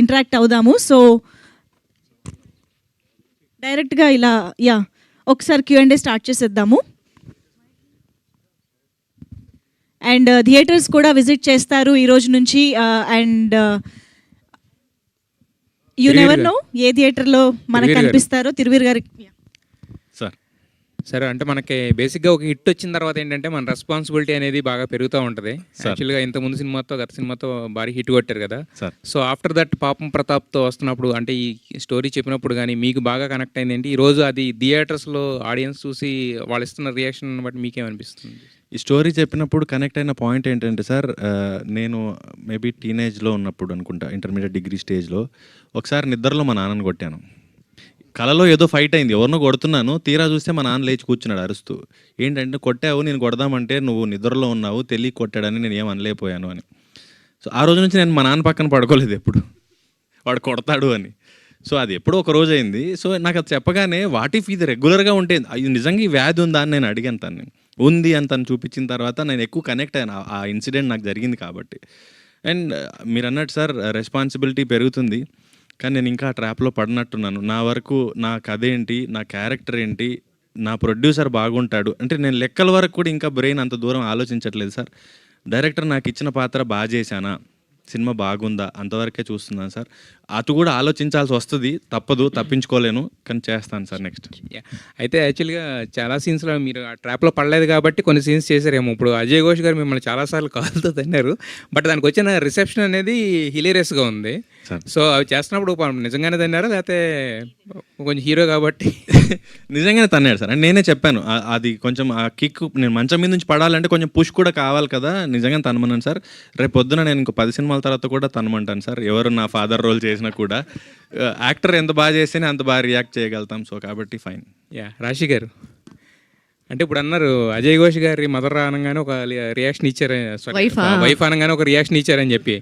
Interact అవుదాము. So డైరెక్ట్గా ఇలా ఒకసారి Q&A స్టార్ట్ చేసేద్దాము. అండ్ థియేటర్స్ కూడా విజిట్ చేస్తారు ఈ రోజు నుంచి. అండ్ యూ నెవర్ నో ఏ థియేటర్లో మనకు కనిపిస్తారో. తిరువీర్ గారికి సరే, అంటే మనకి బేసిక్గా ఒక హిట్ వచ్చిన తర్వాత ఏంటంటే మన రెస్పాన్సిబిలిటీ అనేది బాగా పెరుగుతూ ఉంటుంది. యాక్చువల్గా ఇంత ముందు సినిమాతో గత సినిమాతో భారీ హిట్ కొట్టారు కదా. సో ఆఫ్టర్ దట్ పాపం ప్రతాప్తో వస్తున్నప్పుడు అంటే ఈ స్టోరీ చెప్పినప్పుడు కానీ మీకు బాగా కనెక్ట్ అయింది ఏంటి? ఈరోజు అది థియేటర్స్లో ఆడియన్స్ చూసి వాళ్ళు ఇస్తున్న రియాక్షన్ బట్టి మీకేమనిపిస్తుంది? ఈ స్టోరీ చెప్పినప్పుడు కనెక్ట్ అయిన పాయింట్ ఏంటంటే సార్, నేను మేబీ టీనేజ్లో ఉన్నప్పుడు అనుకుంటా, ఇంటర్మీడియట్ డిగ్రీ స్టేజ్లో ఒకసారి నిద్రలో మా నాన్నని కొట్టాను. కలలో ఏదో ఫైట్ అయింది, ఎవరినో కొడుతున్నాను, తీరా చూస్తే మా నాన్న లేచి కూర్చున్నాడు అరుస్తూ. ఏంటంటే కొట్టావు, నేను కొడదామంటే నువ్వు నిద్రలో ఉన్నావు, తెలియ కొట్టాడని నేను ఏం అనలేకపోయాను అని. సో ఆ రోజు నుంచి నేను మా నాన్న పక్కన పడుకోలేదు ఎప్పుడు, వాడు కొడతాడు అని. సో అది ఎప్పుడో ఒక రోజు అయింది. సో నాకు అది చెప్పగానే వాట్ ఇఫ్ ఇది రెగ్యులర్గా ఉంటే, ఇది నిజంగా ఈ వ్యాధి ఉందా అని నేను అడిగాను తను. ఉంది అని తను చూపించిన తర్వాత నేను ఎక్కువ కనెక్ట్ అయ్యాను ఆ ఇన్సిడెంట్ నాకు జరిగింది కాబట్టి. అండ్ మీరు అన్నట్టు సార్, రెస్పాన్సిబిలిటీ పెరుగుతుంది, కానీ నేను ఇంకా ట్రాప్లో పడినట్టున్నాను. నా వరకు నా కథ ఏంటి, నా క్యారెక్టర్ ఏంటి, నా ప్రొడ్యూసర్ బాగుంటాడు అంటే నేను లెక్కల వరకు కూడా ఇంకా బ్రెయిన్ అంత దూరం ఆలోచించట్లేదు సార్. డైరెక్టర్ నాకు ఇచ్చిన పాత్ర బాగా చేశానా, సినిమా బాగుందా, అంతవరకే చూస్తున్నాను సార్. అటు కూడా ఆలోచించాల్సి వస్తుంది, తప్పదు, తప్పించుకోలేను, కానీ చేస్తాను సార్ నెక్స్ట్. అయితే యాక్చువల్గా చాలా సీన్స్లో మీరు ఆ ట్రాప్లో పడలేదు కాబట్టి కొన్ని సీన్స్ చేశారేమో. ఇప్పుడు అజయ్ ఘోష్ గారు మిమ్మల్ని చాలాసార్లు కాల్తో తిన్నారు, బట్ దానికి వచ్చిన రిసెప్షన్ అనేది హిలేరియస్గా ఉంది. సో అవి చేస్తున్నప్పుడు నిజంగానే తిన్నారా, లేకపోతే కొంచెం హీరో కాబట్టి నిజంగానే తన్నాడు సార్. అండ్ నేనే చెప్పాను, అది కొంచెం ఆ కిక్, నేను మంచం మీద నుంచి పడాలంటే కొంచెం పుష్ కూడా కావాలి కదా, నిజంగా తనమన్నాను సార్. రేపు పొద్దున నేను ఇంకో 10 సినిమాల తర్వాత కూడా తనమంటాను సార్. ఎవరు నా ఫాదర్ రోల్ చేసినా కూడా యాక్టర్ ఎంత బాగా చేస్తేనే అంత బాగా రియాక్ట్ చేయగలుగుతాం. సో కాబట్టి ఫైన్. రాశి గారు, అంటే ఇప్పుడు అన్నారు అజయ్ ఘోష్ గారి మదర్ అనగానే ఒక రియాక్షన్ ఇచ్చారు, వైఫ్ అనగానే ఒక రియాక్షన్ ఇచ్చారని చెప్పి,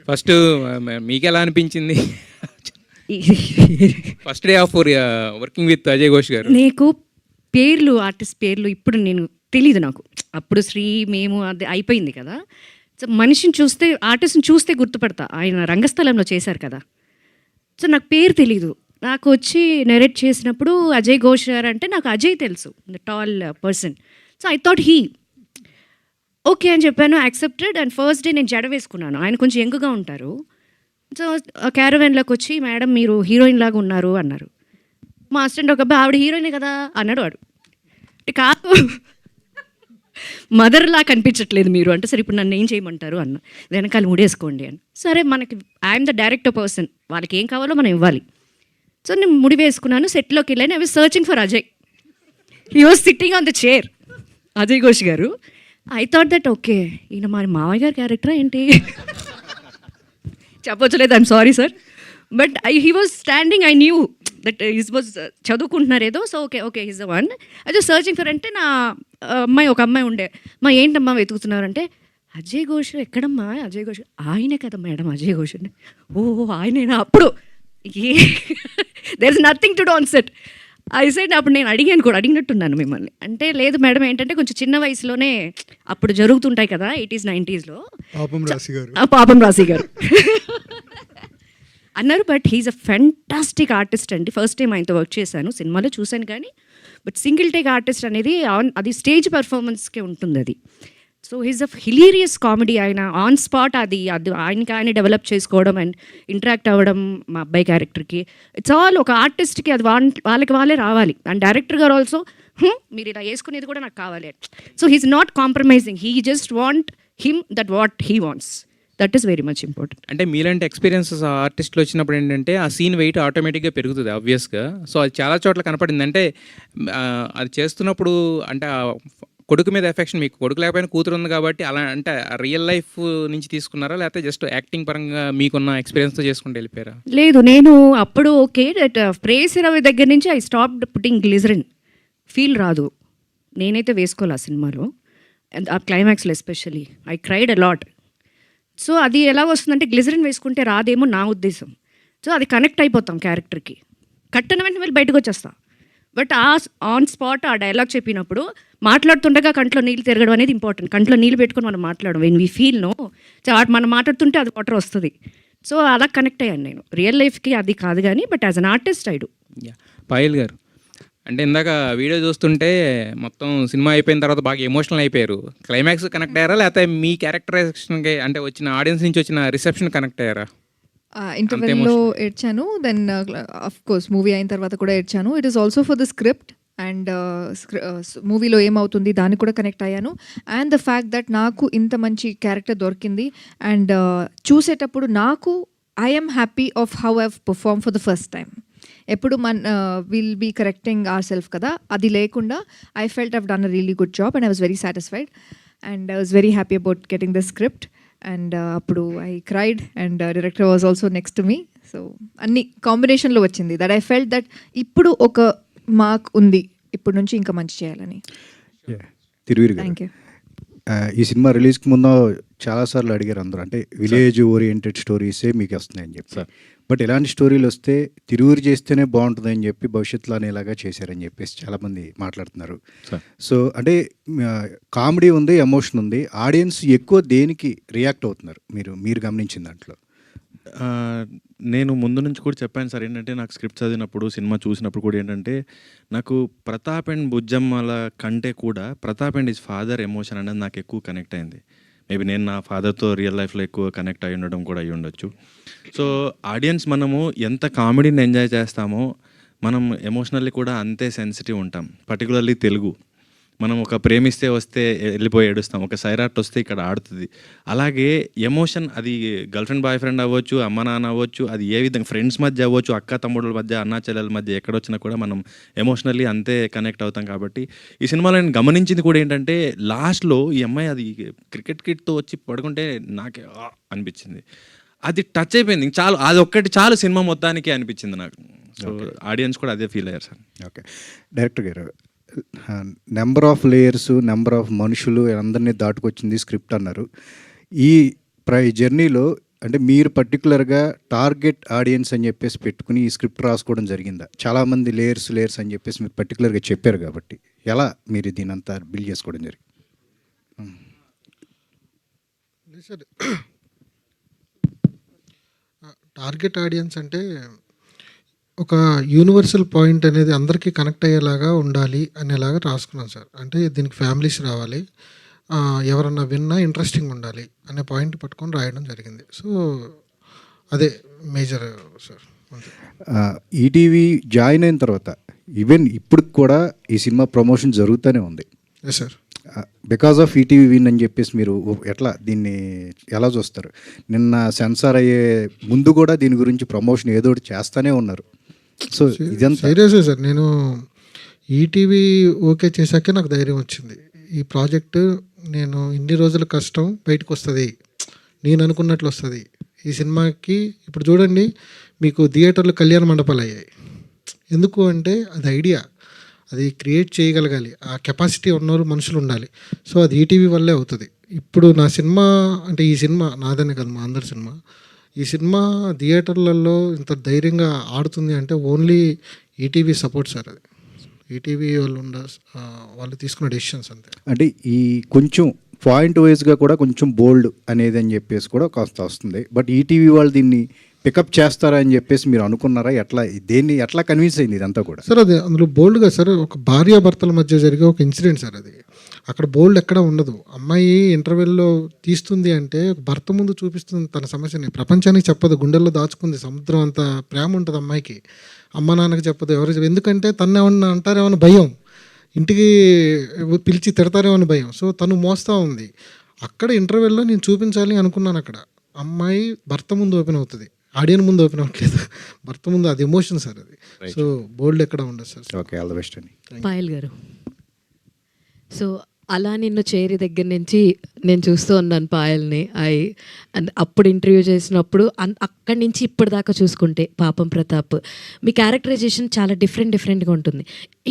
ఫస్ట్ మీకు ఎలా అనిపించింది first day of working with Ajay Ghosh గారు? నీకు పేర్లు, ఆర్టిస్ట్ పేర్లు ఇప్పుడు నేను తెలీదు నాకు. అప్పుడు మేము అది అయిపోయింది కదా. సో మనిషిని చూస్తే, ఆర్టిస్ట్ని చూస్తే గుర్తుపడతా. ఆయన రంగస్థలంలో చేశారు కదా. సో నాకు పేరు తెలీదు. నాకు వచ్చి నెరేట్ చేసినప్పుడు అజయ్ ఘోష్ గారు అంటే నాకు అజయ్ తెలుసు, the tall person. So I thought okay అని చెప్పాను, యాక్సెప్టెడ్. అండ్ ఫస్ట్ డే నేను జడ వేసుకున్నాను, ఆయన కొంచెం యంగ్గా ఉంటారు. సో క్యారవాన్లోకి వచ్చి, మేడం మీరు హీరోయిన్ లాగా ఉన్నారు అన్నారు. మా అసిస్టెంట్ ఒక అబ్బాయి, ఆవిడ హీరోయినే కదా అన్నాడు. వాడు కాదు, మదర్లా కనిపించట్లేదు మీరు అంటే, సరే ఇప్పుడు నన్ను ఏం చేయమంటారు అన్న. వెనకాల ముడేసుకోండి అని. సరే, మనకి ఐఎమ్ ద డైరెక్టర్ పర్సన్, వాళ్ళకి ఏం కావాలో మనం ఇవ్వాలి. సో నేను ముడి వేసుకున్నాను, సెట్లోకి వెళ్ళాను. I was searching for Ajay, he was sitting on the chair, Ajay Ghosh గారు. ఐ థాట్ దట్ ఓకే, ఈయన మా మావయ్య గారి క్యారెక్టరా ఏంటి చెప్పొచ్చలేదు, I'm sorry sir. But he was standing, I knew that his was చదువుకుంటున్నారు ఏదో. So okay he's the one. అది సర్చింగ్ ఫర్ అంటే, నా ఒక అమ్మాయి ఉండే, మా ఏంటమ్మా వెతుకుతున్నారంటే, అజయ్ ఘోష్ ఎక్కడమ్మా, అజయ్ ఘోష్ ఆయనే కదా మేడం అజయ్ ఘోష్ అంటే. ఓ ఆయనేనా? అప్పుడు there is nothing to do on set. I said, అప్పుడు నేను అడిగాను కూడా, అడిగినట్టున్నాను మిమ్మల్ని అంటే, లేదు మేడం ఏంటంటే కొంచెం చిన్న వయసులోనే అప్పుడు జరుగుతుంటాయి కదా 80s 90sలో, పాపం రాశి గారు అన్నారు. But he's a fantastic artist అండి. ఫస్ట్ టైం ఆయనతో వర్క్ చేశాను, సినిమాలో చూశాను కానీ, బట్ సింగిల్ టేక్ ఆర్టిస్ట్ అనేది అది స్టేజ్ పర్ఫార్మెన్స్కే ఉంటుంది అది. సో హీఈస్ అ హిలీరియస్ కామెడీ. ఆయన ఆన్ స్పాట్ అది ఆయనకి ఆయన డెవలప్ చేసుకోవడం అండ్ ఇంటరాక్ట్ అవ్వడం మా అబ్బాయి క్యారెక్టర్కి, ఇట్స్ ఆల్ ఒక ఆర్టిస్ట్కి అది వాళ్ళకి వాళ్ళే రావాలి. అండ్ డైరెక్టర్ గారు ఆల్సో, మీరు ఇలా వేసుకునేది కూడా నాకు కావాలి. So he's not compromising, he just want him that what he wants. That is very much important. అంటే మీలాంటి ఎక్స్పీరియన్సెస్ ఆర్టిస్టులు వచ్చినప్పుడు ఏంటంటే ఆ సీన్ వెయిట్ ఆటోమేటిక్గా పెరుగుతుంది ఆబ్వియస్గా. సో అది చాలా చోట్ల కనపడింది. అంటే అది చేస్తున్నప్పుడు అంటే కొడుకు మీద ఎఫెక్షన్, మీకు కొడుకు లేకపోయినా కూతురు ఉంది కాబట్టి, అలా అంటే రియల్ లైఫ్ నుంచి తీసుకున్నారా, లేకపోతే జస్ట్ యాక్టింగ్ పరంగా మీకున్న ఎక్స్పీరియన్స్తో చేసుకుంటూ వెళ్ళిపోయారా? లేదు, నేను అప్పుడు ఓకే దట్ ప్రేస్ 20 దగ్గర నుంచి I stopped putting glycerin. Feel రాదు, నేనైతే వేసుకోవాలి ఆ సినిమాలో, ఆ క్లైమాక్స్లో especially I cried a lot. So అది ఎలా వస్తుందంటే, గ్లిజరిన్ వేసుకుంటే రాదేమో నా ఉద్దేశం. సో అది కనెక్ట్ అయిపోతాం క్యారెక్టర్కి, కట్టన వెంటనే వెళ్ళి బయటకు వచ్చేస్తా. బట్ ఆన్ స్పాట్ ఆ డైలాగ్ చెప్పినప్పుడు మాట్లాడుతుండగా కంట్లో నీళ్ళు తిరగడం అనేది ఇంపార్టెంట్. కంట్లో నీళ్ళు పెట్టుకొని మనం మాట్లాడడం, వెన్ వీ ఫీల్ నో, మనం మాట్లాడుతుంటే అది వాటర్ వస్తుంది. సో అలా కనెక్ట్ అయ్యాను నేను. రియల్ లైఫ్కి అది కాదు కానీ but as an artist I do. Payal గారు, అంటే ఇందాక వీడియో చూస్తుంటే మొత్తం సినిమా అయిపోయిన తర్వాత బాగా ఎమోషనల్ అయిపోయారు. క్లైమాక్స్ కనెక్ట్ అయ్యారా, లేకపోతే మీ క్యారెక్టరైజేషన్కి అంటే వచ్చిన ఆడియన్స్ నుంచి వచ్చిన రిసెప్షన్ కనెక్ట్ అయ్యారా? ఇంటర్వెల్లో ఏడ్చాను, దెన్ అఫ్ కోర్స్ మూవీ అయిన తర్వాత కూడా ఏడ్చాను. It is also for the script and మూవీలో ఏమవుతుంది దానికి కూడా కనెక్ట్ అయ్యాను. అండ్ ద ఫ్యాక్ట్ దట్ నాకు ఇంత మంచి క్యారెక్టర్ దొరికింది అండ్ చూసేటప్పుడు నాకు I'm happy of how I've perform for the first time. ఎప్పుడు will be correcting our self కదా, అది లేకుండా I felt I've done a really good job and I was very satisfied and I was very happy about getting the script. And అప్పుడు I cried and director was also next to me. So అన్ని కాంబినేషన్లో వచ్చింది that I felt that ఇప్పుడు ఒక mark ఉంది, ఇప్పుడు నుంచి ఇంకా మంచి చేయాలని. Thiruveer thank you. ఈ సినిమా రిలీజ్కి ముందు చాలాసార్లు అడిగారు అందరూ, అంటే విలేజ్ ఓరియంటెడ్ స్టోరీసే మీకు వస్తున్నాయని చెప్పి. బట్ ఎలాంటి స్టోరీలు వస్తే తిరువురు చేస్తేనే బాగుంటుందని చెప్పి భవిష్యత్తులో అనేలాగా చేశారని చెప్పేసి చాలామంది మాట్లాడుతున్నారు. సో అంటే కామెడీ ఉంది, ఎమోషన్ ఉంది, ఆడియన్స్ ఎక్కువ దేనికి రియాక్ట్ అవుతున్నారు మీరు గమనించిన దాంట్లో? నేను ముందు నుంచి కూడా చెప్పాను సార్, ఏంటంటే నాకు స్క్రిప్ట్ చదివినప్పుడు సినిమా చూసినప్పుడు కూడా ఏంటంటే నాకు ప్రతాప్ అండ్ బుజ్జమ్మల కంటే కూడా Pratap and his father emotion అనేది నాకు ఎక్కువ కనెక్ట్ అయింది. మేబీ నేను నా ఫాదర్తో రియల్ లైఫ్లో ఎక్కువ కనెక్ట్ అయి ఉండడం కూడా అయి ఉండొచ్చు. సో ఆడియన్స్ మనము ఎంత కామెడీని ఎంజాయ్ చేస్తామో మనం ఎమోషనల్లీ కూడా అంతే సెన్సిటివ్ ఉంటాం. పర్టికులర్లీ తెలుగు, మనం ఒక ప్రేమిస్తే వస్తే వెళ్ళిపోయి ఏడుస్తాం, ఒక సైరాట్ వస్తే ఇక్కడ ఆడుతుంది. అలాగే ఎమోషన్ అది గర్ల్ ఫ్రెండ్ బాయ్ ఫ్రెండ్ అవ్వచ్చు, అమ్మ నాన్న అవ్వచ్చు, అది ఏ విధంగా ఫ్రెండ్స్ మధ్య అవ్వచ్చు, అక్క తమ్ముళ్ళ మధ్య, అన్నా చెల్లెల మధ్య ఎక్కడొచ్చినా కూడా మనం ఎమోషనల్లీ అంతే కనెక్ట్ అవుతాం. కాబట్టి ఈ సినిమాలో నేను గమనించింది కూడా ఏంటంటే లాస్ట్లో ఈ అమ్మాయి అది క్రికెట్ కిట్తో వచ్చి పడుకుంటే నాకే అనిపించింది, అది టచ్ అయిపోయింది చాలు, అది ఒక్కటి చాలు సినిమా మొత్తానికి అనిపించింది నాకు. సో ఆడియన్స్ కూడా అదే ఫీల్ అయ్యారు సార్. ఓకే డైరెక్టర్ గారు, number of layers, number of మనుషులు అందరినీ దాటుకొచ్చింది స్క్రిప్ట్ అన్నారు. ఈ జర్నీలో అంటే మీరు పర్టికులర్గా టార్గెట్ ఆడియన్స్ అని చెప్పేసి పెట్టుకుని ఈ స్క్రిప్ట్ రాసుకోవడం జరిగిందా? చాలామంది లేయర్స్ అని చెప్పేసి మీరు పర్టికులర్గా చెప్పారు కాబట్టి ఎలా మీరు దీని అంతా బిల్డ్ చేసుకోవడం జరిగింది? టార్గెట్ ఆడియన్స్ అంటే ఒక యూనివర్సల్ పాయింట్ అనేది అందరికీ కనెక్ట్ అయ్యేలాగా ఉండాలి అనేలాగా రాసుకున్నాను సార్. అంటే దీనికి ఫ్యామిలీస్ రావాలి, ఎవరన్నా విన్నా ఇంట్రెస్టింగ్ ఉండాలి అనే పాయింట్ పట్టుకొని రాయడం జరిగింది. సో అదే మేజర్ సార్. ఈటీవీ జాయిన్ అయిన తర్వాత ఈవెన్ ఇప్పుడు కూడా ఈ సినిమా ప్రమోషన్ జరుగుతూనే ఉంది. Yes sir. Because of ETV win అని చెప్పేసి మీరు ఎట్లా దీన్ని ఎలా చూస్తారు? నిన్న సెన్సార్ అయ్యే ముందు కూడా దీని గురించి ప్రమోషన్ ఏదో ఒకటి చేస్తూనే ఉన్నారు. సో ఇదంతా సీరియస్గా సార్, నేను ఈటీవీ ఓకే చేశాకే నాకు ధైర్యం వచ్చింది. ఈ ప్రాజెక్టు నేను ఇన్ని రోజుల కష్టం బయటకు వస్తుంది, నేను అనుకున్నట్లు వస్తుంది. ఈ సినిమాకి ఇప్పుడు చూడండి మీకు థియేటర్లు కళ్యాణ మండపాలు అయ్యాయి. ఎందుకు అంటే అది ఐడియా, అది క్రియేట్ చేయగలగాలి, ఆ కెపాసిటీ ఉన్నవారు మనుషులు ఉండాలి. సో అది ఈటీవీ వల్లే అవుతుంది. ఇప్పుడు నా సినిమా అంటే ఈ సినిమా నాదనే కదా, మా అందరి సినిమా, ఈ సినిమా థియేటర్లలో ఇంత ధైర్యంగా ఆడుతుంది అంటే ఓన్లీ ఈటీవీ సపోర్ట్ సార్. అది ఈటీవీ వాళ్ళు తీసుకున్న డెసిషన్స్ అంతే. అంటే ఈ కొంచెం పాయింట్ వైజ్గా కూడా కొంచెం బోల్డ్ అనేది అని చెప్పేసి కూడా కాస్త వస్తుంది. బట్ ఈటీవీ వాళ్ళు దీన్ని పికప్ చేస్తారా అని చెప్పేసి మీరు అనుకున్నారా? ఎట్లా కన్విన్స్ అయింది ఇదంతా కూడా? సార్ అది అందులో బోల్డ్గా సార్ ఒక భార్యాభర్తల మధ్య జరిగే ఒక ఇన్సిడెంట్ సార్. అది అక్కడ బోల్డ్ ఎక్కడ ఉండదు. అమ్మాయి ఇంటర్వెల్లో తీస్తుంది అంటే భర్త ముందు చూపిస్తుంది తన సమస్యని, ప్రపంచానికి చెప్పదు, గుండెల్లో దాచుకుంది, సముద్రం అంత ప్రేమ ఉంటుంది అమ్మాయికి, అమ్మ నాన్నకి చెప్పదు, ఎవరు, ఎందుకంటే తను ఏమన్నా అంటారేమని భయం, ఇంటికి పిలిచి తిడతారేమని భయం. సో తను మోస్తూ ఉంది. అక్కడ ఇంటర్వెల్లో నేను చూపించాలి అనుకున్నాను. అక్కడ అమ్మాయి భర్త ముందు ఓపెన్ అవుతుంది, ఆడియన్ ముందు ఓపెన్ అవ్వట్లేదు, భర్త ముందు. అది ఎమోషన్ సార్ అది. సో బోల్డ్ ఎక్కడ ఉండదు sir. Okay, all the best అండి. పాయల్ గారు, సో అలా నిన్ను చేరి దగ్గర నుంచి నేను చూస్తూ ఉన్నాను పాయల్ని. అండ్ అప్పుడు ఇంటర్వ్యూ చేసినప్పుడు అక్కడి నుంచి ఇప్పటిదాకా చూసుకుంటే పాపం ప్రతాప్ మీ క్యారెక్టరైజేషన్ చాలా డిఫరెంట్గా ఉంటుంది.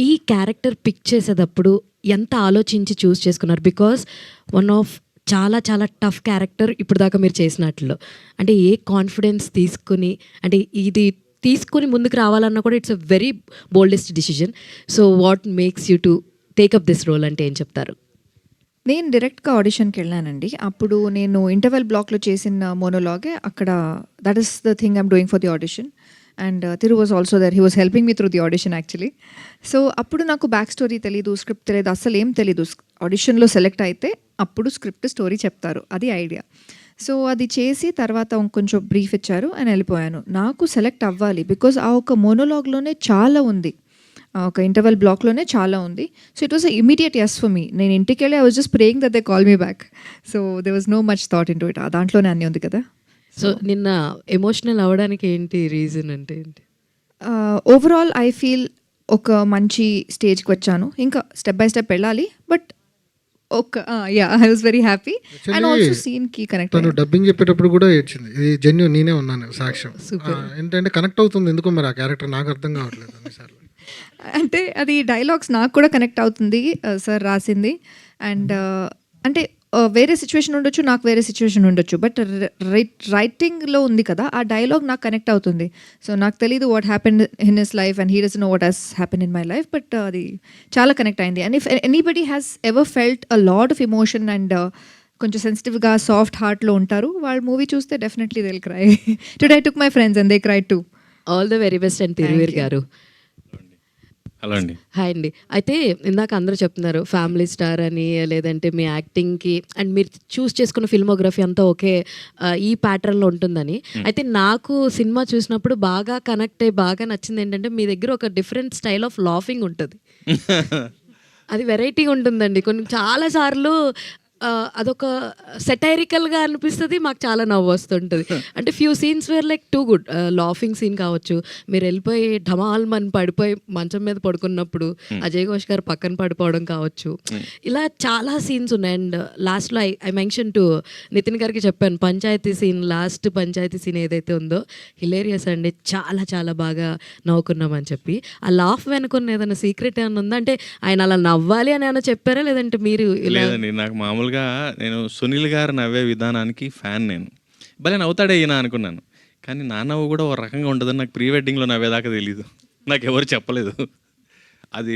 ఈ క్యారెక్టర్ పిక్ చేసేటప్పుడు ఎంత ఆలోచించి చూస్ చేసుకున్నారు? బికాస్ వన్ ఆఫ్ చాలా చాలా టఫ్ క్యారెక్టర్ ఇప్పుడు దాకా మీరు చేసినట్లు. అంటే ఏ కాన్ఫిడెన్స్ తీసుకుని, అంటే ఇది తీసుకుని ముందుకు రావాలన్నా కూడా it's a very boldest decision. So what makes you to take up this role అంటే ఏం చెప్తారు? నేను డైరెక్ట్గా ఆడిషన్కి వెళ్ళానండి. అప్పుడు నేను ఇంటర్వెల్ బ్లాక్లో చేసిన మోనోలాగే అక్కడ that is the thing I'm doing for the audition. And Thiru was also there, he was helping me through the audition actually. So అప్పుడు నాకు బ్యాక్ స్టోరీ తెలీదు, స్క్రిప్ట్ తెలియదు, అసలు ఏం తెలీదు. ఆడిషన్లో సెలెక్ట్ అయితే అప్పుడు స్క్రిప్ట్ స్టోరీ చెప్తారు, అది ఐడియా. సో అది చేసి తర్వాత కొంచెం బ్రీఫ్ ఇచ్చారు అని వెళ్ళిపోయాను. నాకు సెలెక్ట్ అవ్వాలి బికాజ్ ఆ ఒక మోనోలాగ్లోనే చాలా ఉంది, ఒక ఇంటర్వెల్ బ్లాక్లోనే చాలా ఉంది. So it was immediate yes for me. నేను ఇంటికి వెళ్ళి I was just praying that they call me back. So they was no much thought into it. దాంట్లోనే అన్నీ ఉంది కదా. సో నిన్న ఎమోషనల్ అవ్వడానికి ఏంటి రీజన్ అంటే ఏంటి? ఓవరాల్ ఐ ఫీల్ ఒక మంచి స్టేజ్కి వచ్చాను, ఇంకా స్టెప్ బై స్టెప్ వెళ్ళాలి. But I was very happy and also సీన్కి కనెక్ట్. తను డబ్బింగ్ చెప్పేటప్పుడు కూడా ఏడ్చింది. ఇది జెన్యూ, నేనే ఉన్నాను సాక్ష్యం. ఏంటంటే కనెక్ట్ అవుతుంది ఎందుకో మరి ఆ క్యారెక్టర్, నాకు అర్థం కావట్లేదు అన్నిసార్లు. అంటే అది డైలాగ్స్ నాకు కూడా కనెక్ట్ అవుతుంది, సార్ రాసింది. అండ్ అంటే వేరే సిచ్యువేషన్ ఉండొచ్చు, నాకు వేరే సిచ్యువేషన్ ఉండొచ్చు, బట్ రైటింగ్లో ఉంది కదా ఆ డైలాగ్ నాకు కనెక్ట్ అవుతుంది. సో నాకు తెలీదు what happen in his life and he doesn't know what has happen in my life, but అది చాలా కనెక్ట్ అయింది. And if anybody has ever felt a lot of emotion and కొంచెం సెన్సిటివ్గా soft హార్ట్లో ఉంటారు, వాళ్ళ మూవీ చూస్తే definitely they will cry. Today I took my friends and they cry to. All the very best and Thiruveer గారు. Hello అండి. Hi అండి. అయితే ఇందాక అందరూ చెప్తున్నారు ఫ్యామిలీ స్టార్ అని, లేదంటే మీ యాక్టింగ్కి అండ్ మీరు చూస్ చేసుకున్న ఫిల్మోగ్రఫీ అంతా ఒకే ఈ ప్యాటర్న్లో ఉంటుందని. అయితే నాకు సినిమా చూసినప్పుడు బాగా కనెక్ట్ అయ్యి బాగా నచ్చింది ఏంటంటే మీ దగ్గర ఒక డిఫరెంట్ స్టైల్ ఆఫ్ లాఫింగ్ ఉంటుంది. అది వెరైటీగా ఉంటుందండి. కొన్ని చాలాసార్లు అదొక సెటైరికల్గా అనిపిస్తుంది, మాకు చాలా నవ్వు వస్తుంటుంది. అంటే few scenes where like too good. Laughing scene కావచ్చు, మీరు వెళ్ళిపోయి ఢమాల్ మని పడిపోయి మంచం మీద పడుకున్నప్పుడు అజయ్ ఘోష్ గారు పక్కన పడిపోవడం కావచ్చు, ఇలా చాలా సీన్స్ ఉన్నాయి. అండ్ లాస్ట్లో I mention to Nithin garu చెప్పాను, పంచాయతీ సీన్, లాస్ట్ పంచాయతీ సీన్ ఏదైతే ఉందో హిలేరియస్ అండి, చాలా చాలా బాగా నవ్వుకున్నామని చెప్పి. ఆ లాఫ్ వెనుకున్న ఏదైనా సీక్రెట్ ఏమైనా ఉందా? అంటే ఆయన అలా నవ్వాలి అని ఏమైనా చెప్పారా, లేదంటే మీరు లేదండి, నాకు మామూలుగా నేను సునీల్ గారు నవ్వే విధానానికి ఫ్యాన్. నేను భలే నవ్వుతాడే ఈయన అనుకున్నాను, కానీ నా నవ్వు కూడా ఒక రకంగా ఉంటుందని నాకు ప్రీ వెడ్డింగ్లో నవ్వేదాకా తెలీదు, నాకు ఎవరు చెప్పలేదు. అది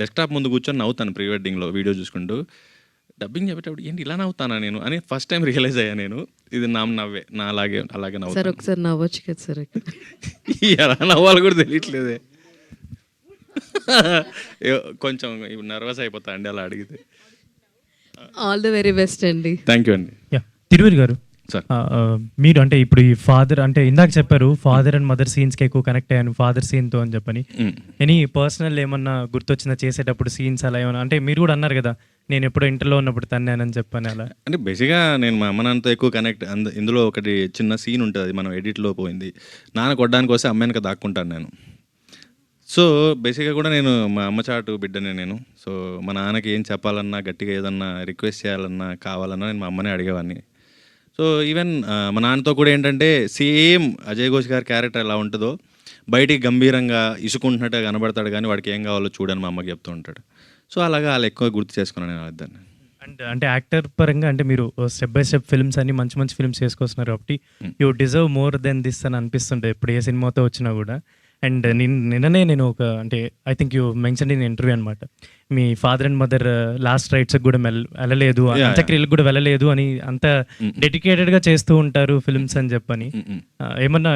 డెస్క్టాప్ ముందు కూర్చొని నవ్వుతాను ప్రీ వెడ్డింగ్లో వీడియో చూసుకుంటూ. డబ్బింగ్ చెప్పేటప్పుడు ఏంటి ఇలా నవ్వుతానా నేను అని ఫస్ట్ టైం రియలైజ్ అయ్యా నేను. ఇది నా నవ్వే, నా అలాగే నవ్వు. సార్ ఒకసారి నవ్వచ్చు కదా సార్. ఎలా నవ్వాలి కూడా తెలియట్లేదే, కొంచెం నర్వస్ అయిపోతా అండి అలా అడిగితే. ఆల్ ద వెరీ బెస్ట్ అండి. థ్యాంక్ యూ అండి. తిరువీర్ గారు, సార్ మీరు అంటే ఇప్పుడు ఈ ఫాదర్ అంటే ఇందాక చెప్పారు ఫాదర్ అండ్ మదర్ సీన్స్కి ఎక్కువ కనెక్ట్ అయ్యాను ఫాదర్ సీన్తో అని చెప్పని. ఎనీ పర్సనల్ ఏమన్నా గుర్తొచ్చిందా చేసేటప్పుడు సీన్స్ అలా ఏమన్నా? అంటే మీరు కూడా అన్నారు కదా నేను ఎప్పుడో ఇంటర్లో ఉన్నప్పుడు తన్నానని చెప్పని. అలా అంటే బేసిక్గా నేను మా అమ్మ నాన్నతో ఎక్కువ కనెక్ట్. ఇందులో ఒకటి చిన్న సీన్ ఉంటుంది, అది మనం ఎడిట్లో పోయింది. నాన్న కొట్టడానికి వస్తే అమ్మాయినక దాక్కుంటాను నేను. సో బేసిక్గా కూడా నేను మా అమ్మ చాటు బిడ్డనే నేను. సో మా నాన్నకి ఏం చెప్పాలన్నా, గట్టిగా ఏదన్నా రిక్వెస్ట్ చేయాలన్నా, కావాలన్నా నేను మా అమ్మనే అడిగేవాడిని. సో ఈవెన్ మా నాన్నతో కూడా ఏంటంటే సేమ్ అజయ్ ఘోష్ గారి క్యారెక్టర్ ఎలా ఉంటుందో బయటికి గంభీరంగా ఇసుకుంటున్నట్టుగా కనబడతాడు, కానీ వాడికి ఏం కావాలో చూడని మా అమ్మకి చెప్తూ ఉంటాడు. సో అలాగా వాళ్ళు ఎక్కువ గుర్తు చేసుకున్నాను నేను ఇద్దరిని. అండ్ అంటే యాక్టర్ పరంగా అంటే మీరు స్టెప్ బై స్టెప్ ఫిల్మ్స్ అన్ని మంచి మంచి ఫిల్మ్స్ చేసుకొస్తున్నారు కాబట్టి you deserve more than this అని అనిపిస్తుంటాయి ఇప్పుడు ఏ సినిమాతో వచ్చినా కూడా. అండ్ నిన్ననే నేను ఒక అంటే I think you mention in interview అనమాట, మీ ఫాదర్ అండ్ మదర్ లాస్ట్ రైట్స్కి కూడా వెళ్ళలేదు, అంత్యక్రియలకు కూడా వెళ్ళలేదు అని, అంత డెడికేటెడ్గా చేస్తూ ఉంటారు ఫిల్మ్స్ అని చెప్పని. ఏమన్నా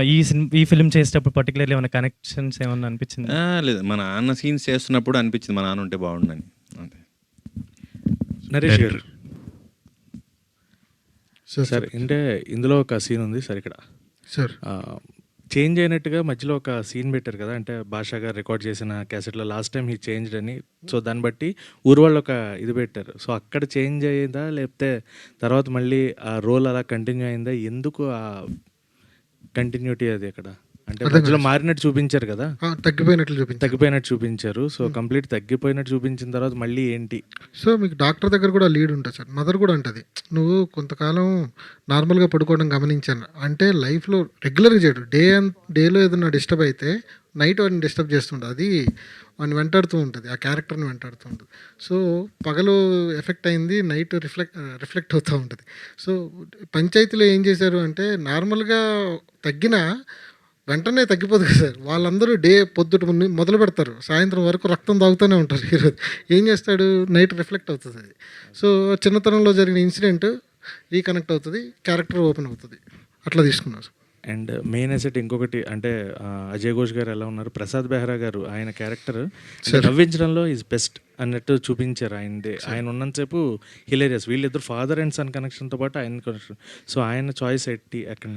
ఈ ఫిల్మ్ చేసేటప్పుడు పర్టికులర్లీ ఏమైనా కనెక్షన్స్ ఏమన్నా అనిపించింది? లేదు, మా నాన్న సీన్స్ చేస్తున్నప్పుడు అనిపించింది మా నాన్న ఉంటే బాగుండని. అంతే. నరేష్ గారు సార్ సార్, అంటే ఇందులో ఒక సీన్ ఉంది సార్, ఇక్కడ సార్ చేంజ్ అయినట్టుగా మధ్యలో ఒక సీన్ పెట్టారు కదా, అంటే భాషా గారు రికార్డ్ చేసిన క్యాసెట్లో లాస్ట్ టైం హీ చేంజ్డ్ అని. సో దాన్ని బట్టి ఊరు వాళ్ళు ఒక ఇది పెట్టారు. సో అక్కడ చేంజ్ అయ్యిందా, లేకపోతే తర్వాత మళ్ళీ ఆ రోల్ అలా కంటిన్యూ అయిందా? ఎందుకు ఆ కంటిన్యూటీ అది అక్కడ? అంటే మధ్యలో మారినట్టు చూపించారు కదా, తగ్గిపోయినట్టు చూపించారు. సో కంప్లీట్ తగ్గిపోయినట్టు చూపించిన తర్వాత మళ్ళీ ఏంటి? సో మీకు డాక్టర్ దగ్గర కూడా లీడ్ ఉంటుంది సార్, మదర్ కూడా ఉంటుంది. నువ్వు కొంతకాలం నార్మల్గా పడుకోవడం గమనించాను అంటే లైఫ్లో రెగ్యులర్గా చేయడు, డేలో ఏదైనా డిస్టర్బ్ అయితే నైట్ వాడిని డిస్టర్బ్ చేస్తుంటుంది, అది వాడిని వెంటాడుతూ ఉంటుంది, ఆ క్యారెక్టర్ని వెంటాడుతూ ఉంటుంది. సో పగలు ఎఫెక్ట్ అయింది, నైట్ రిఫ్లెక్ట్ అవుతూ ఉంటుంది. సో పంచాయతీలో ఏం చేశారు అంటే నార్మల్గా తగ్గిన వెంటనే తగ్గిపోదు కదా సార్. వాళ్ళందరూ డే పొద్దుట మొదలు పెడతారు, సాయంత్రం వరకు రక్తం తాగుతూనే ఉంటారు. హీరో ఏం చేస్తాడు, నైట్ రిఫ్లెక్ట్ అవుతుంది అది. సో చిన్నతనంలో జరిగిన ఇన్సిడెంట్ రీకనెక్ట్ అవుతుంది, క్యారెక్టర్ ఓపెన్ అవుతుంది. అట్లా తీసుకున్నారు. అండ్ మెయిన్ అసెట్ ఇంకొకటి అంటే అజయ్ ఘోష్ గారు ఎలా ఉన్నారు, ప్రసాద్ బెహ్రా గారు ఆయన క్యారెక్టర్ నవ్వించడంలో ఈజ్ బెస్ట్ అన్నట్టు చూపించారు. ఆయన ఉన్నంతసేపు హిలేరియస్. వీళ్ళిద్దరు ఫాదర్ అండ్ సన్ కనెక్షన్తో పాటు ఆయన కనెక్షన్. సో ఆయన చాయిస్ ఎట్టి అక్కడ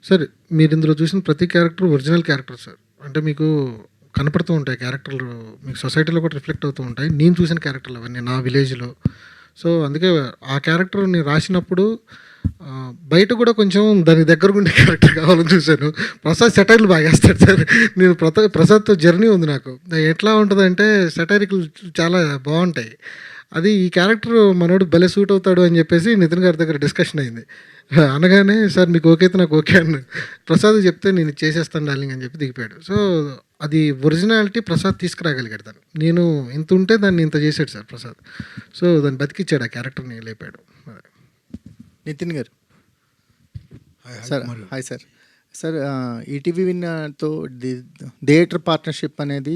సార్ మీరు ఇందులో చూసిన ప్రతి క్యారెక్టర్ ఒరిజినల్ క్యారెక్టర్ సార్. అంటే మీకు కనపడుతూ ఉంటాయి క్యారెక్టర్లు, మీకు సొసైటీలో కూడా రిఫ్లెక్ట్ అవుతూ ఉంటాయి. నేను చూసిన క్యారెక్టర్లు అవన్నీ నా విలేజ్లో. సో అందుకే ఆ క్యారెక్టర్ నేను రాసినప్పుడు బయట కూడా కొంచెం దాని దగ్గర ఉండే క్యారెక్టర్ కావాలని చూశాను. ప్రసాద్ సెటైర్లు బాగా వేస్తాడు సార్. నేను ప్రసాద్తో జర్నీ ఉంది నాకు. ఎట్లా ఉంటుందంటే సెటైరికల్ చాలా బాగుంటాయి. అది ఈ క్యారెక్టర్ మనోడు భలే సూట్ అవుతాడు అని చెప్పేసి నితిన్ గారి దగ్గర డిస్కషన్ అయింది. అనగానే సార్ మీకు ఓకే అయితే నాకు ఓకే అన్న. ప్రసాద్ చెప్తే నేను చేసేస్తాను డార్లింగ్ అని చెప్పి దిగిపోయాడు. సో అది ఒరిజినాలిటీ ప్రసాద్ తీసుకురాగలిగాడు. దాన్ని నేను ఇంత ఉంటే దాన్ని ఇంత చేశాడు సార్ ప్రసాద్. సో దాన్ని బతికిచ్చాడు, ఆ క్యారెక్టర్ని లేపాడు. నితిన్ గారు sir. Hi sir. Sir ETV విన్తో థియేటర్ పార్ట్నర్షిప్ అనేది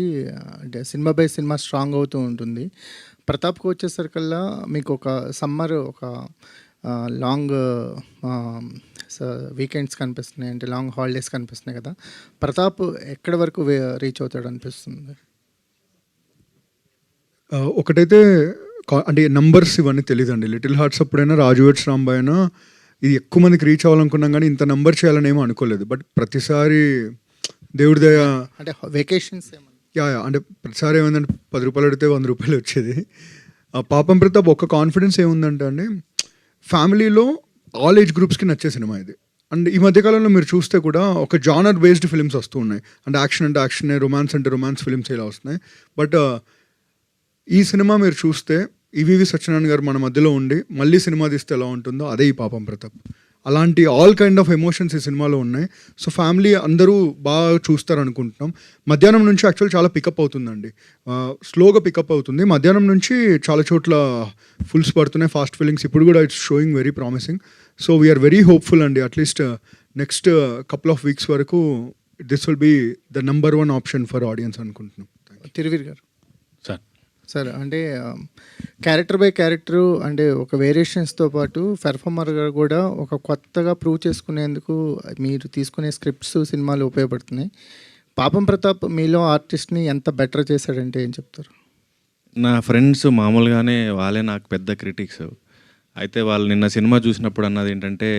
సినిమా బై సినిమా స్ట్రాంగ్ అవుతూ ఉంటుంది. ప్రతాప్కి వచ్చేసరికల్లా మీకు ఒక సమ్మర్ ఒక లాంగ్ వీకెండ్స్ కనిపిస్తున్నాయి, అంటే లాంగ్ హాలిడేస్ కనిపిస్తున్నాయి కదా. ప్రతాప్ ఎక్కడి వరకు రీచ్ అవుతాడు అనిపిస్తుంది? ఒకటైతే అంటే నంబర్స్ ఇవన్నీ తెలియదండి. లిటిల్ హార్ట్స్ అప్పుడైనా, రాజు వెడ్స్ రాంబాయ్ అయినా ఇది ఎక్కువ మందికి రీచ్ అవ్వాలనుకున్నాం, కానీ ఇంత నంబర్ చేయాలని ఏమో అనుకోలేదు. బట్ ప్రతిసారి దేవుడి దయ అంటే వెకేషన్స్ యా అంటే ప్రతిసారి ఏమైందంటే 10 రూపాయలు అడిగితే 100 రూపాయలు వచ్చేది. పాపం ప్రతాప్ ఒక కాన్ఫిడెన్స్ ఏముందంటే అండి, ఫ్యామిలీలో ఆల్ ఏజ్ గ్రూప్స్కి నచ్చే సినిమా ఇది. అండ్ ఈ మధ్యకాలంలో మీరు చూస్తే కూడా ఒక జానర్ బేస్డ్ ఫిలిమ్స్ వస్తూ ఉన్నాయి. అంటే యాక్షన్ అంటే యాక్షన్, రొమాన్స్ అంటే రొమాన్స్ ఫిలిమ్స్ ఇలా వస్తున్నాయి. బట్ ఈ సినిమా మీరు చూస్తే ఈవీవి సత్యనారాయణ గారు మన మధ్యలో ఉండి మళ్ళీ సినిమా తీస్తే ఎలా ఉంటుందో అదే ఈ పాపం ప్రతాప్. అలాంటి ఆల్ కైండ్ ఆఫ్ ఎమోషన్స్ ఈ సినిమాలో ఉన్నాయి. సో ఫ్యామిలీ అందరూ బాగా చూస్తారు అనుకుంటున్నాం. మధ్యాహ్నం నుంచి యాక్చువల్ చాలా పికప్ అవుతుందండి, స్లోగా పికప్ అవుతుంది. మధ్యాహ్నం నుంచి చాలా చోట్ల ఫుల్స్ పడుతున్నాయి, ఫాస్ట్ ఫిల్లింగ్స్. ఇప్పుడు కూడా it's showing very promising. So we're very hopeful అండి. At least next couple of weeks వరకు this will be the number 1 option for audience అనుకుంటున్నాం. తిరువీర్ గారు సార్. సార్ అంటే క్యారెక్టర్ బై క్యారెక్టరు అంటే ఒక వేరియేషన్స్తో పాటు పెర్ఫార్మర్గా కూడా ఒక కొత్తగా ప్రూవ్ చేసుకునేందుకు మీరు తీసుకునే స్క్రిప్ట్స్ సినిమాలు ఉపయోగపడుతున్నాయి. పాపం ప్రతాప్ మీలో ఆర్టిస్ట్ని ఎంత బెటర్ చేశాడంటే ఏం చెప్తారు? నా ఫ్రెండ్స్ మామూలుగానే వాళ్ళే నాకు పెద్ద క్రిటిక్స్. అయితే వాళ్ళు నిన్న సినిమా చూసినప్పుడు అన్నది ఏంటంటే,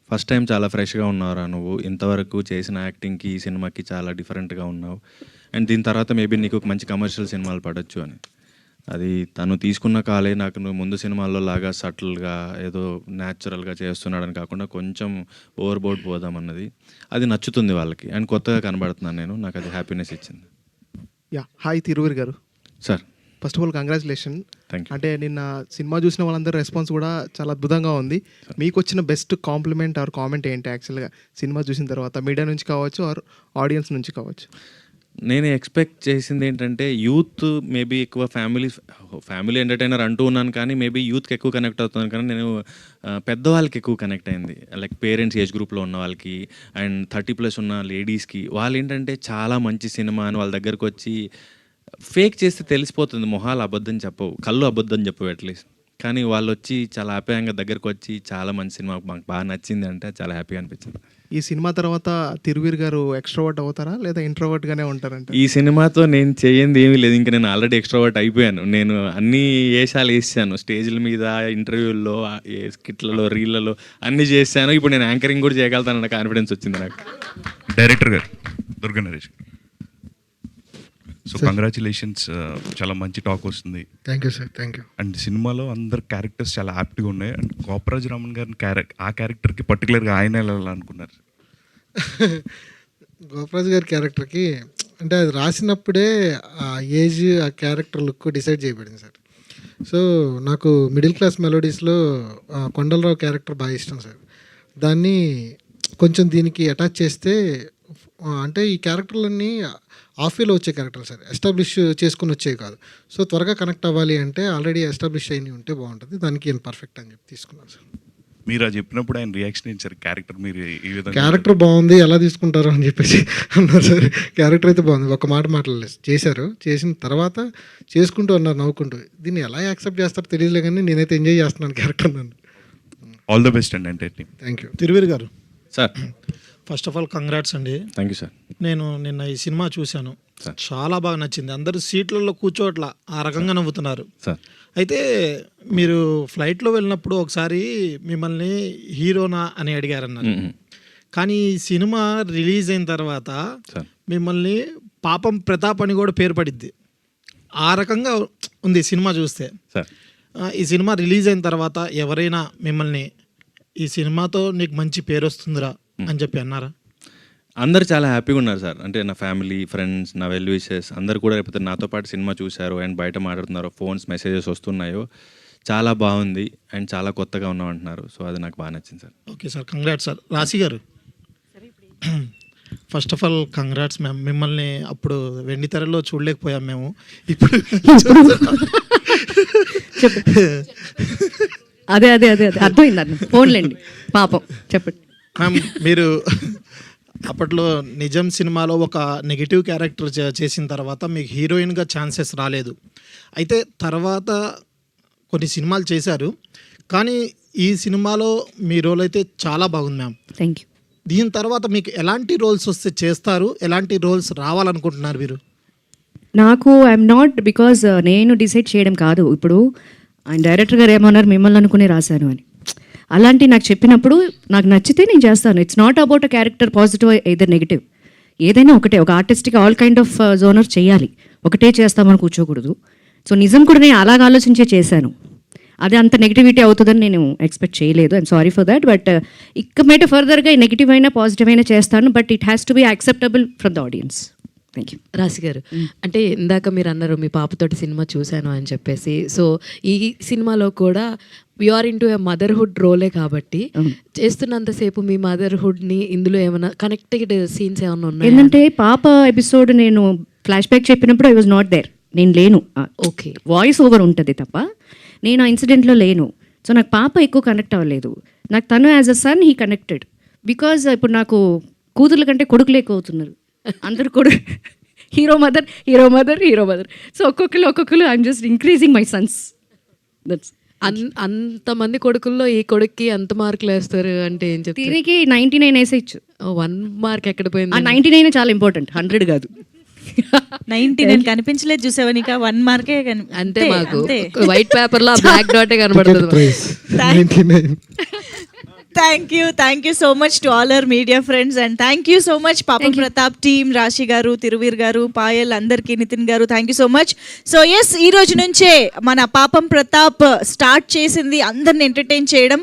ఫస్ట్ టైం చాలా ఫ్రెష్గా ఉన్నావురా నువ్వు, ఇంతవరకు చేసిన యాక్టింగ్కి ఈ సినిమాకి చాలా డిఫరెంట్గా ఉన్నావు, అండ్ దీని తర్వాత మేబీ నీకు ఒక మంచి కమర్షియల్ సినిమాలు పడవచ్చు అని. అది తను తీసుకున్న కాలే. నాకు నువ్వు ముందు సినిమాల్లో లాగా సటిల్గా ఏదో న్యాచురల్గా చేస్తున్నాడని కాకుండా కొంచెం ఓవర్బోర్డ్ పోదామన్నది. అది నచ్చుతుంది వాళ్ళకి, అండ్ కొత్తగా కనబడుతున్నాను నేను, నాకు అది హ్యాపీనెస్ ఇచ్చింది. యా హాయ్ తిరువీర్ గారు. Sir first of all congratulation. Thank you. అంటే నిన్న సినిమా చూసిన వాళ్ళందరూ రెస్పాన్స్ కూడా చాలా అద్భుతంగా ఉంది. మీకు వచ్చిన బెస్ట్ కాంప్లిమెంట్ ఆర్ కామెంట్ ఏంటి యాక్చువల్గా సినిమా చూసిన తర్వాత, మీడియా నుంచి కావచ్చు ఆర్ ఆడియన్స్ నుంచి కావచ్చు? నేను ఎక్స్పెక్ట్ చేసింది ఏంటంటే యూత్ మేబీ ఎక్కువ ఫ్యామిలీ ఎంటర్టైనర్ అంటూ ఉన్నాను, కానీ మేబీ యూత్కి ఎక్కువ కనెక్ట్ అవుతున్నాను. కానీ నేను పెద్దవాళ్ళకి ఎక్కువ కనెక్ట్ అయింది, లైక్ పేరెంట్స్ ఏజ్ గ్రూప్లో ఉన్న వాళ్ళకి అండ్ 30+ ఉన్న లేడీస్కి. వాళ్ళు ఏంటంటే చాలా మంచి సినిమా అని వాళ్ళ దగ్గరకు వచ్చి, ఫేక్ చేస్తే తెలిసిపోతుంది, మొహాలు అబద్ధం చెప్పవు, కళ్ళు అబద్ధం చెప్పవు అట్లీస్ట్, కానీ వాళ్ళు వచ్చి చాలా ఆప్యాయంగా దగ్గరకు వచ్చి చాలా మంచి సినిమా మాకు బాగా నచ్చింది అంటే చాలా హ్యాపీగా అనిపించింది. ఈ సినిమా తర్వాత తిరువీర్ గారు ఎక్స్ట్రోవర్ట్ అవుతారా లేదా ఇంట్రోవర్ట్గానే ఉంటారంట? ఈ సినిమాతో నేను చేయంది ఏమీ లేదు, ఇంకా నేను ఆల్రెడీ ఎక్స్ట్రోవర్ట్ అయిపోయాను. నేను అన్ని వేషాలు వేసాను, స్టేజ్ల మీద, ఇంటర్వ్యూల్లో, స్కిట్లలో, రీళ్లలో అన్నీ చేశాను. ఇప్పుడు నేను యాంకరింగ్ కూడా చేయగలుగుతానన్న కాన్ఫిడెన్స్ వచ్చింది నాకు. డైరెక్టర్ గారు దుర్గా నరేష్ గారు, సో కంగ్రాచులేషన్స్. చాలా మంచి టాక్ వస్తుంది. Thank you sir. Thank you. And సినిమాలో అందరు క్యారెక్టర్స్ చాలా యాప్ట్గా ఉన్నాయి. అండ్ గోపరాజు రామన్ గారిని ఆ క్యారెక్టర్కి పర్టికులర్గా ఆయన వెళ్ళాలనుకున్నారు? గోపరాజు గారి క్యారెక్టర్కి అంటే అది రాసినప్పుడే ఆ ఏజ్, ఆ క్యారెక్టర్ లుక్ డిసైడ్ చేయబడింది సార్. సో నాకు మిడిల్ క్లాస్ మెలోడీస్లో కొండలరావు క్యారెక్టర్ బాగా ఇష్టం సార్. దాన్ని కొంచెం దీనికి అటాచ్ చేస్తే, అంటే ఈ క్యారెక్టర్లన్నీ ఆఫీలో వచ్చే క్యారెక్టర్ సార్, ఎస్టాబ్లిష్ చేసుకుని వచ్చేవి కాదు. సో త్వరగా కనెక్ట్ అవ్వాలి అంటే ఆల్రెడీ ఎస్టాబ్లిష్ అయినవి ఉంటే బాగుంటుంది, దానికి నేను పర్ఫెక్ట్ అని చెప్పి తీసుకున్నాను సార్. మీరు అది చెప్పినప్పుడు ఆయన రియాక్షన్ ఇచ్చారు, క్యారెక్టర్ మీరు ఈ విధంగా క్యారెక్టర్ బాగుంది, ఎలా తీసుకుంటారు అని చెప్పేసి అన్నారు సార్. క్యారెక్టర్ అయితే బాగుంది, ఒక మాట మాట్లాడలేదు. చేశారు, చేసిన తర్వాత చేసుకుంటూ అన్నారు నవ్వుకుంటూ. దీన్ని ఎలా యాక్సెప్ట్ చేస్తారో తెలియదులే కానీ నేనైతే ఎంజాయ్ చేస్తున్నాను క్యారెక్టర్ నన్ను. ఆల్ ద బెస్ట్ అండి. అంటే థ్యాంక్ యూ. తిరువీర్ గారు, sir first of all congrats అండి. Thank you sir. నేను నిన్న ఈ సినిమా చూశాను, చాలా బాగా నచ్చింది. అందరూ సీట్లలో కూర్చోట్ల ఆ రకంగా నవ్వుతున్నారు. సార్ అయితే మీరు ఫ్లైట్లో వెళ్ళినప్పుడు ఒకసారి మిమ్మల్ని హీరోనా అని అడిగారన్నారు, కానీ ఈ సినిమా రిలీజ్ అయిన తర్వాత మిమ్మల్ని పాపం ప్రతాప్ అని కూడా పేరు పడిద్ది. ఆ రకంగా ఉంది సినిమా చూస్తే. ఈ సినిమా రిలీజ్ అయిన తర్వాత ఎవరైనా మిమ్మల్ని ఈ సినిమాతో నీకు మంచి పేరు వస్తుందిరా అని చెప్పి అన్నారా? అందరు చాలా హ్యాపీగా ఉన్నారు సార్. అంటే నా ఫ్యామిలీ, ఫ్రెండ్స్, నా వెల్ విషెస్ అందరు కూడా లేకపోతే నాతో పాటు సినిమా చూశారు అండ్ బయట మాట్లాడుతున్నారు, ఫోన్స్ మెసేజెస్ వస్తున్నాయో, చాలా బాగుంది అండ్ చాలా కొత్తగా ఉన్నాం అంటున్నారు. సో అది నాకు బాగా నచ్చింది sir. Okay sir, congrats sir. రాశి గారు, first of all congrats ma'am. మిమ్మల్ని అప్పుడు వెండి తెరలో చూడలేకపోయాం మేము, ఇప్పుడు అదే అదే అదే అదే అర్థమైంది అన్న. ఫోన్లేండి పాపం, చెప్పండి మ్యామ్. మీరు అప్పట్లో నిజం సినిమాలో ఒక నెగిటివ్ క్యారెక్టర్ చేసిన తర్వాత మీకు హీరోయిన్గా ఛాన్సెస్ రాలేదు. అయితే తర్వాత కొన్ని సినిమాలు చేశారు, కానీ ఈ సినిమాలో మీ రోల్ అయితే చాలా బాగుంది మ్యామ్. Thank you. దీని తర్వాత మీకు ఎలాంటి రోల్స్ వస్తే చేస్తారు, ఎలాంటి రోల్స్ రావాలనుకుంటున్నారు మీరు? నాకు ఐఎమ్ నాట్ బికాజ్ నేను డిసైడ్ చేయడం కాదు. ఇప్పుడు ఆయన డైరెక్టర్ గారు ఏమన్నారు, మిమ్మల్ని అనుకుని రాశాను అని. అలాంటి నాకు చెప్పినప్పుడు నాకు నచ్చితే నేను చేస్తాను. It's not about a character positive either negative. ఏదైనా ఒకటే, ఒక ఆర్టిస్ట్కి ఆల్ కైండ్ ఆఫ్ జోనర్ చేయాలి, ఒకటే చేస్తామని కూర్చోకూడదు. సో నిజం కూడా నేను అలాగ ఆలోచించే చేశాను. అదే అంత నెగిటివిటీ అవుతుందని నేను ఎక్స్పెక్ట్ చేయలేదు. I'm sorry for that. But ఇక మీద ఫర్దర్గా నెగిటివ్ అయినా పాజిటివ్ అయినా చేస్తాను, but it has to be acceptable from the audience. Thank you. రాశి గారు, అంటే ఇందాక మీరు అన్నారు మీ పాపతోటి సినిమా చూశాను అని చెప్పేసి. సో ఈ సినిమాలో కూడా you are into a motherhood రోలే కాబట్టి చేస్తున్నంతసేపు మీ మదర్హుడ్ని ఇందులో ఏమైనా కనెక్టెడ్ సీన్స్ ఏమైనా ఉన్నాయి? ఏంటంటే పాప ఎపిసోడ్ నేను ఫ్లాష్ బ్యాక్ చెప్పినప్పుడు ఐ వాజ్ నాట్ దేర్, నేను లేను. ఓకే, వాయిస్ ఓవర్ ఉంటుంది తప్ప నేను ఆ ఇన్సిడెంట్లో లేను. సో నాకు పాప ఎక్కువ కనెక్ట్ అవ్వలేదు. నాకు తను as a son he connected. Because ఇప్పుడు నాకు కూతుర్ల కంటే కొడుకులు ఎక్కువ అవుతున్నారు. అందరు కొడుకు hero mother hero mother hero mother. So ఒక్కొక్కరు I'm just increasing my sons. That's అంతమంది కొడుకుల్లో ఈ కొడుక్కి అంత మార్కులు వేస్తారు అంటే ఏం చెప్తారు? దీనికి 99 వేసేయచ్చు. 1 మార్క్ ఎక్కడ పోయింది? ఆ 99 చాలా ఇంపార్టెంట్, 100 కాదు. 99 కనిపించలేదు చూసావా, నీకు 1 మార్కే అంతే. మాకు వైట్ పేపర్ లో బ్లాక్ డాటే కనబడుతుంది. Thank you so much to all our media friends and thank you so much పాపం ప్రతాప్ టీమ్, రాశి గారు, తిరువీర్ గారు, పాయల్, అందరికీ, Nithin garu, thank you so much. So yes, ఈ రోజు నుంచే మన పాపం ప్రతాప్ స్టార్ట్ చేసింది అందరిని ఎంటర్టైన్ చేయడం.